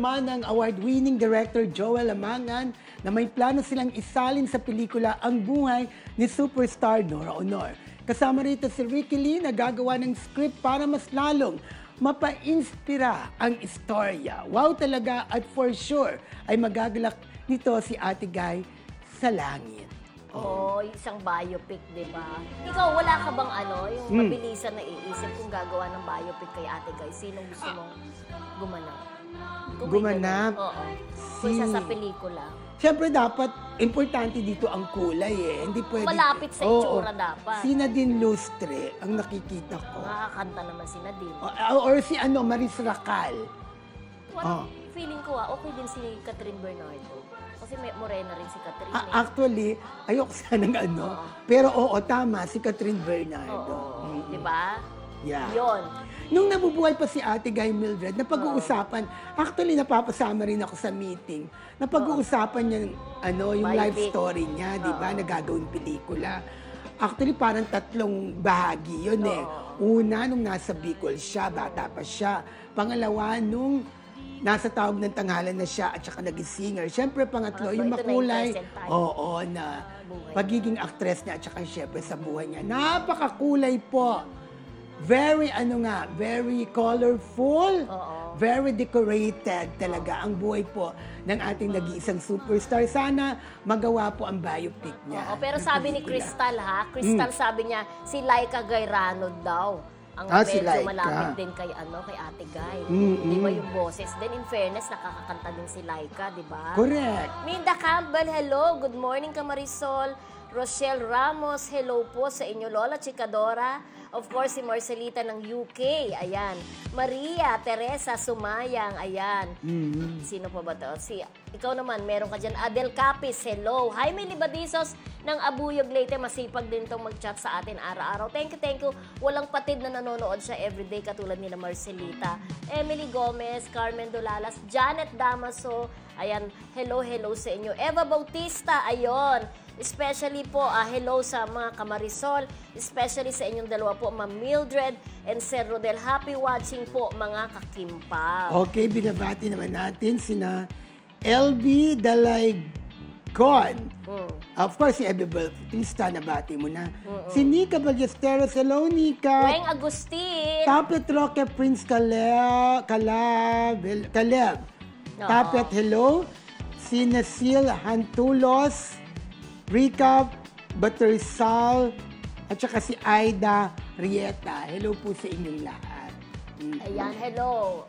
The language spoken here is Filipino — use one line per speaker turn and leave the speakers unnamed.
naman ng award-winning director Joel Amangan na may plano silang isalin sa pelikula ang buhay ni superstar Nora Honor. Kasama rito si Ricky Lee na gagawa ng script para mas lalong mapa-inspira ang istorya. Wow talaga at for sure ay magagalak nito si Ate Guy sa langit.
Oo, isang biopic, di ba? Ikaw, wala ka bang yung mabilisan na iisip kung gagawa ng biopic kay Ate Guy? Sinong gusto mong gumanap?
Gumanap?
Oo. Kung isa sa pelikula.
Siyempre dapat, importante dito ang kulay eh. Hindi pwede.
Malapit sa itsura dapat.
Si Nadine Lustre, ang nakikita ko.
Nakakanta naman si Nadine.
Or si Maris Racal.
Feeling ko okay din si Catherine Bernardo. Kasi may morena rin si Catherine.
Actually, ayoko sanang pero tama, si Catherine Bernardo.
Diba?
Yeah.
Yun.
Nung nabubuhay pa si Ate Guy Mildred, napag-uusapan, actually napapasama rin ako sa meeting, napag-uusapan niya yung life story niya, di ba, na gagawin pelikula. Actually, parang 3 bahagi yun eh. Una, nung nasa Bicol siya, bata pa siya. Pangalawa, nung nasa Tawag ng Tanghalan na siya at saka naging singer. Siyempre, pangatlo, yung makulay, na pagiging actress niya at saka siyempre sa buhay niya. Napakakulay po. Very, very colorful, very decorated talaga ang buhay po ng ating nag-iisang superstar. Sana magawa po ang biopic niya.
Pero sabi ni Crystal, sabi niya, si Laika Gairano daw. Ang
si
medyo
Laika.
malapit din kay Ate Guy. Di ba yung boses? Then in fairness, nakakakanta din si Laika, di ba?
Correct.
Minda Campbell, hello. Good morning ka Marisol. Rochelle Ramos, hello po sa inyo, Lola Chikadora. Of course, si Marcelita ng UK, ayan. Maria Teresa Sumayang, ayan. Sino pa ba to? Ikaw naman, meron ka dyan. Adel Capis, hello. Jaime Libadisos ng Abuyog Leyte, masipag din itong mag-chat sa atin araw-araw. Thank you. Walang patid na nanonood siya everyday, katulad nila Marcelita. Emily Gomez, Carmen Dolalas, Janet Damaso, ayan. Hello sa inyo. Eva Bautista, ayon. Especially po, hello sa mga kamarisol, especially sa inyong dalawa po, Ma'am Mildred and Sir Rodel. Happy watching po, mga kakimpaw.
Okay, binabati naman natin sina LB Dalaygon. Of course, si Ebe Bautista, nabati mo na. Si Nika Ballesteros, hello Nika.
Weng Agustin.
Tapet Roque Prince Caleb. Tapet, hello. Si Nasil Hantulos. Recap, Buttersal, at saka si Aida Rieta. Hello po sa inyong lahat.
Ayan, hello.